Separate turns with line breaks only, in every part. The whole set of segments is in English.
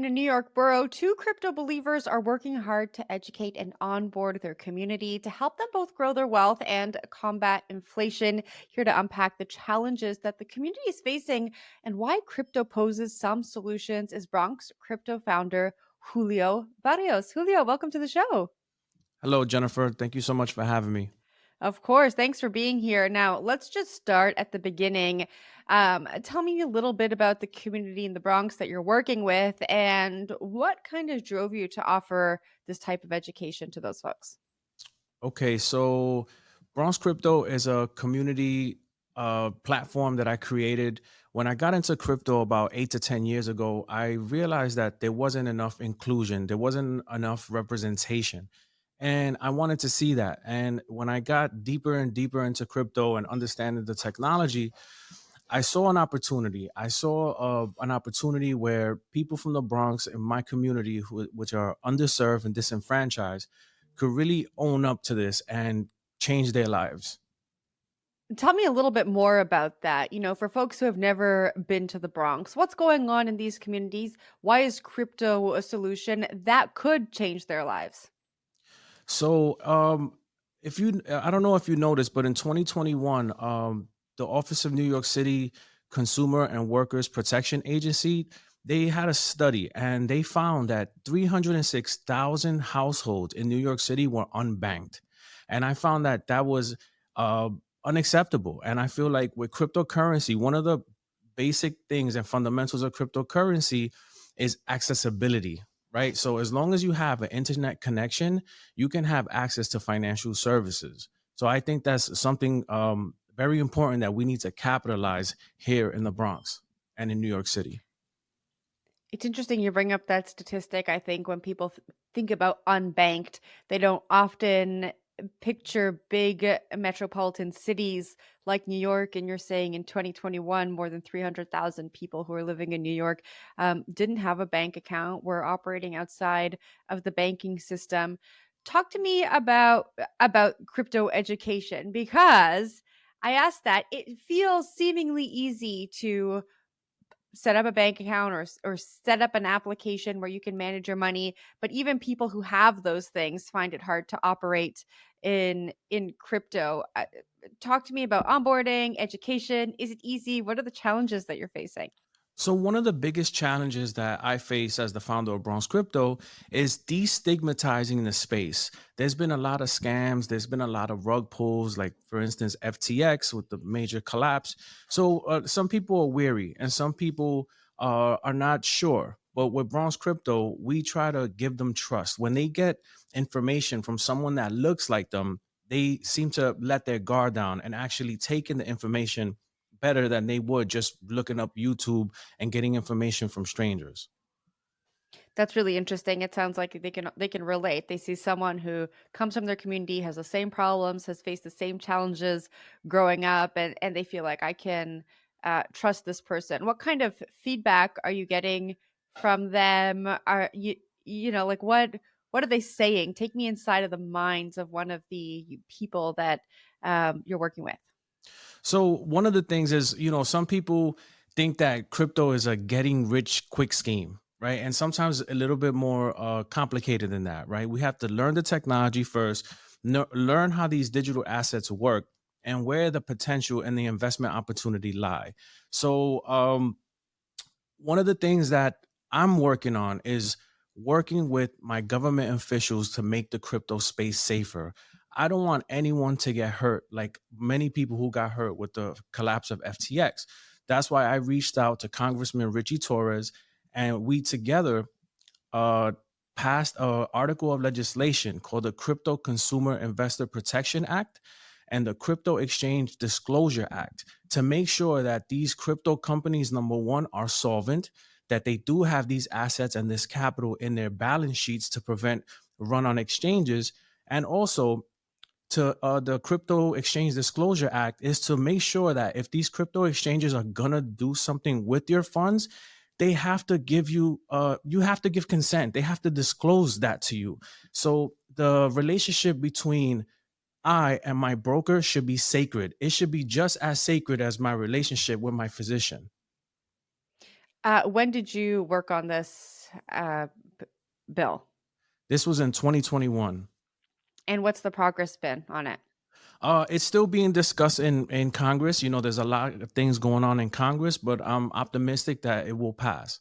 In a New York borough, two crypto believers are working hard to educate and onboard their community to help them both grow their wealth and combat inflation. Here to unpack the challenges that the community is facing and why crypto poses some solutions is Bronx Crypto founder Julio Barrios. Julio, welcome to the show.
Hello, Jennifer. Thank you so much for having me.
Of course. Thanks for being here. Now, let's just start at the beginning. Tell me a little bit about the community in the Bronx that you're working with and what kind of drove you to offer this type of education to those folks.
Okay, so Bronx Crypto is a community platform that I created. When I got into crypto about 8 to 10 years ago, I realized that there wasn't enough inclusion, there wasn't enough representation. And I wanted to see that. And when I got deeper and deeper into crypto and understanding the technology, I saw an opportunity. I saw an opportunity where people from the Bronx in my community, which are underserved and disenfranchised, could really own up to this and change their lives.
Tell me a little bit more about that. For folks who have never been to the Bronx, what's going on in these communities? Why is crypto a solution that could change their lives?
So, if you, I don't know if you noticed, but in 2021, the Office of New York City Consumer and Workers Protection Agency, they had a study and they found that 306,000 households in New York City were unbanked. And I found that that was uh, unacceptable. And I feel like with cryptocurrency, one of the basic things and fundamentals of cryptocurrency is accessibility, right? So as long as you have an internet connection, you can have access to financial services. So I think that's something very important that we need to capitalize here in the Bronx and in New York City.
It's interesting you bring up that statistic. I think when people think about unbanked, they don't often picture big metropolitan cities like New York. And you're saying in 2021, more than 300,000 people who are living in New York didn't have a bank account, were operating outside of the banking system. Talk to me about crypto education because I asked that it feels seemingly easy to set up a bank account or set up an application where you can manage your money, but even people who have those things find it hard to operate in crypto. Talk to me about onboarding, education. Is it easy? What are the challenges that you're facing?
So one of the biggest challenges that I face as the founder of Bronx Crypto is destigmatizing the space. There's been a lot of scams. There's been a lot of rug pulls, like for instance, FTX with the major collapse. So some people are weary and some people are not sure. But with Bronx Crypto, we try to give them trust. When they get information from someone that looks like them, they seem to let their guard down and actually take in the information better than they would just looking up YouTube and getting information from strangers.
That's really interesting. It sounds like they can relate. They see someone who comes from their community, has the same problems, has faced the same challenges growing up, and they feel like I can trust this person. What kind of feedback are you getting from them? Are you like what are they saying? Take me inside of the minds of one of the people that you're working with.
So one of the things is, some people think that crypto is a getting rich quick scheme, right? And sometimes a little bit more complicated than that, right? We have to learn the technology first, learn how these digital assets work, and where the potential and the investment opportunity lie. So one of the things that I'm working on is working with my government officials to make the crypto space safer. I don't want anyone to get hurt like many people who got hurt with the collapse of FTX. That's why I reached out to Congressman Richie Torres and we together uh, passed an article of legislation called the Crypto Consumer Investor Protection Act and the Crypto Exchange Disclosure Act to make sure that these crypto companies, number one, are solvent, that they do have these assets and this capital in their balance sheets to prevent run on exchanges. And also, to the Crypto Exchange Disclosure Act is to make sure that if these crypto exchanges are gonna do something with your funds, they have to give you you have to give consent. They have to disclose that to you. So the relationship between I and my broker should be sacred. It should be just as sacred as my relationship with my physician.
When did you work on this b- bill?
This was in 2021.
And what's the progress been on it?
It's still being discussed in Congress. You know, there's a lot of things going on in Congress, but I'm optimistic that it will pass.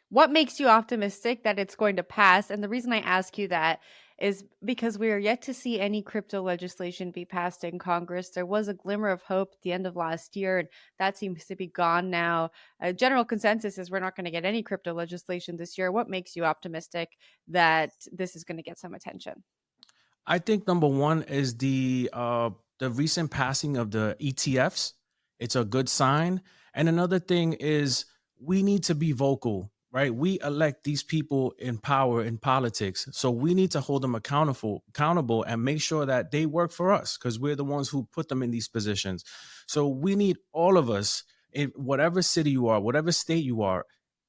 What makes you optimistic that it's going to pass? And the reason I ask you that is because we are yet to see any crypto legislation be passed in Congress. There was a glimmer of hope at the end of last year, and that seems to be gone now. General consensus is we're not going to get any crypto legislation this year. What makes you optimistic that this is going to get some attention?
I think number one is the recent passing of the ETFs. It's a good sign. And another thing is we need to be vocal, right? We elect these people in power in politics. So we need to hold them accountable and make sure that they work for us because we're the ones who put them in these positions. So we need all of us in whatever city you are, whatever state you are,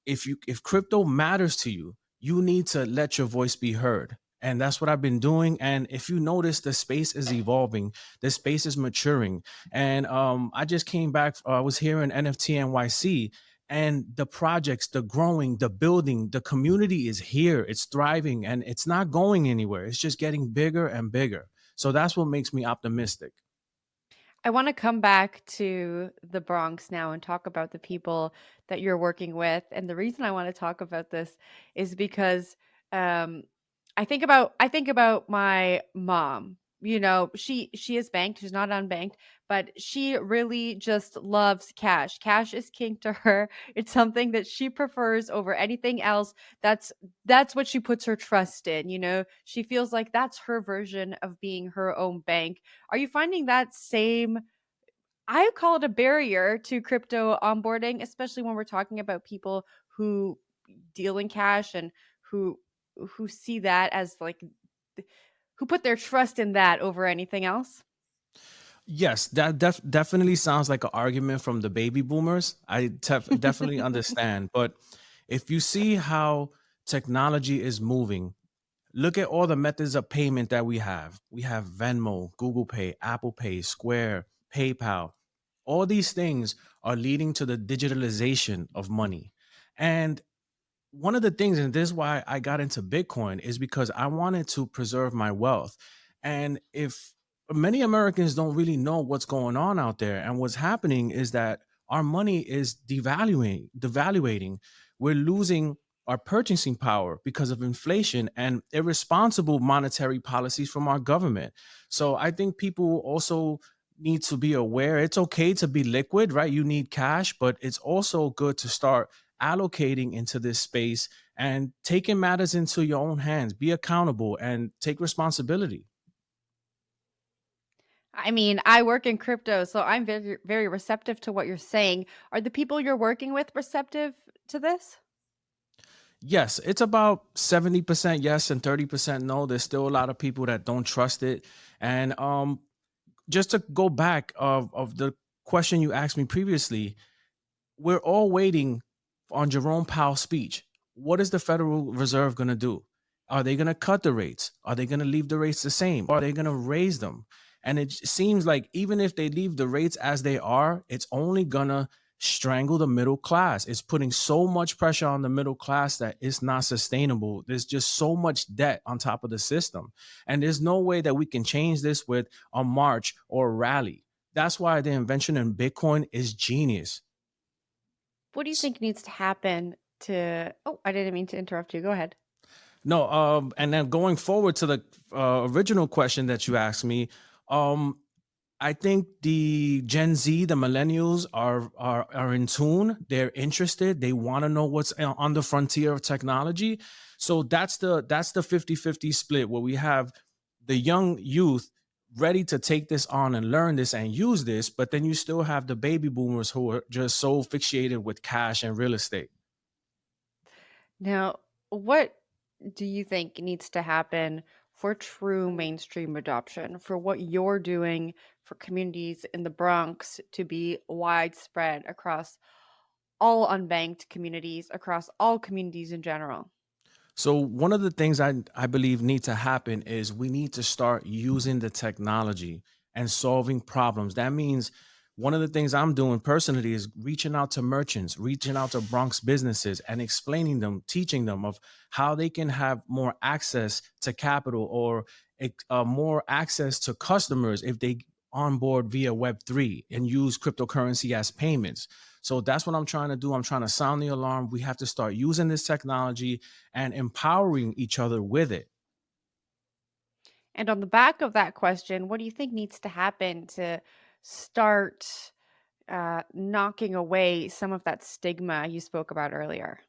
if crypto matters to you, you need to let your voice be heard. And that's what I've been doing. And if you notice, the space is evolving, the space is maturing. And I just came back, I was here in NFT NYC, and the projects, the growing, the building, the community is here, it's thriving, and it's not going anywhere. It's just getting bigger and bigger. So that's what makes me optimistic.
I want to come back to the Bronx now and talk about the people that you're working with. And the reason I want to talk about this is because um, I think about my mom. You know, she is banked, she's not unbanked, but she really just loves cash. Cash is king to her. It's something that she prefers over anything else. That's what she puts her trust in, you know. She feels like that's her version of being her own bank. Are you finding that same, I call it a barrier to crypto onboarding, especially when we're talking about people who deal in cash and who who see that as like who put their trust in that over anything else?
Yes, that definitely sounds like an argument from the baby boomers. Definitely understand. But if you see how technology is moving, look at all the methods of payment that we have. We have Venmo, Google Pay, Apple Pay, Square, PayPal. All these things are leading to the digitalization of money. And one of the things, and this is why I got into Bitcoin, is because I wanted to preserve my wealth. And if many Americans don't really know what's going on out there, and what's happening is that our money is devaluating. We're losing our purchasing power because of inflation and irresponsible monetary policies from our government. So I think people also need to be aware it's okay to be liquid, right? You need cash, but it's also good to start allocating into this space and taking matters into your own hands. Be accountable and take responsibility.
I mean, I work in crypto, so I'm very very receptive to what you're saying. Are the people you're working with receptive to this?
Yes, it's about 70% yes and 30% no. There's still a lot of people that don't trust it. And just to go back of the question you asked me previously, we're all waiting on Jerome Powell's speech. What is the Federal Reserve going to do? Are they going to cut the rates? Are they going to leave the rates the same? Are they going to raise them? And it seems like even if they leave the rates as they are, it's only going to strangle the middle class. It's putting so much pressure on the middle class that it's not sustainable. There's just so much debt on top of the system. And there's no way that we can change this with a march or a rally. That's why the invention in Bitcoin is genius.
What do you think needs to happen to Oh, I didn't mean to interrupt you. Go ahead.
No, and then going forward to the original question that you asked me, um, I think the Gen Z, the millennials, are in tune. They're interested. They want to know what's on the frontier of technology. So that's the 50-50 split where we have the young youth ready to take this on and learn this and use this, but then you still have the baby boomers who are just so fixated with cash and real estate.
Now, what do you think needs to happen for true mainstream adoption, for what you're doing for communities in the Bronx to be widespread across all unbanked communities, across all communities in general?
So one of the things I believe need to happen is we need to start using the technology and solving problems. That means one of the things I'm doing personally is reaching out to merchants, reaching out to Bronx businesses and explaining them, teaching them of how they can have more access to capital or more access to customers if they onboard via Web3 and use cryptocurrency as payments. So that's what I'm trying to do. I'm trying to sound the alarm. We have to start using this technology and empowering each other with it.
And on the back of that question, what do you think needs to happen to start knocking away some of that stigma you spoke about earlier?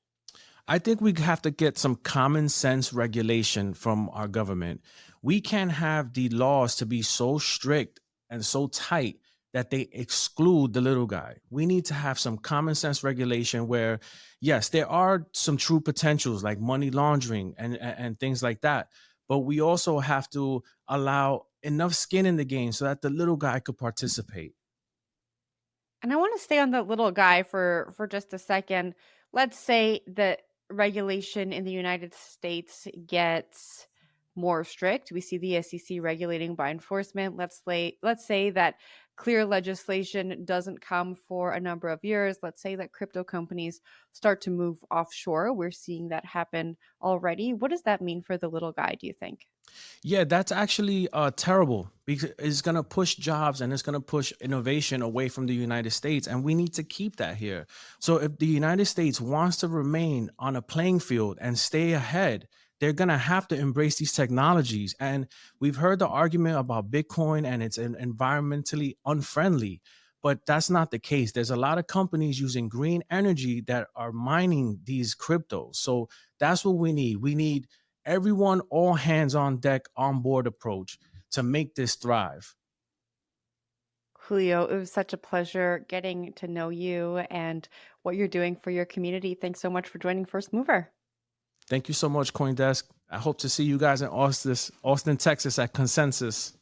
I think we have to get some common sense regulation from our government. We can't have the laws to be so strict and so tight that they exclude the little guy. We need to have some common sense regulation where, yes, there are some true potentials like money laundering and things like that. But we also have to allow enough skin in the game so that the little guy could participate.
And I want to stay on the little guy for just a second. Let's say that regulation in the United States gets more strict. We see the SEC regulating by enforcement. Let's say that clear legislation doesn't come for a number of years. Let's say that crypto companies start to move offshore. We're seeing that happen already. What does that mean for the little guy, do you think?
Yeah, that's actually terrible because it's going to push jobs and it's going to push innovation away from the United States. And we need to keep that here. So, if the United States wants to remain on a playing field and stay ahead, they're going to have to embrace these technologies. And we've heard the argument about Bitcoin and it's environmentally unfriendly. But that's not the case. There's a lot of companies using green energy that are mining these cryptos. So that's what we need. We need everyone, all hands on deck, on board approach to make this thrive.
Julio, it was such a pleasure getting to know you and what you're doing for your community. Thanks so much for joining First Mover.
Thank you so much, CoinDesk. I hope to see you guys in Austin, Texas at Consensus.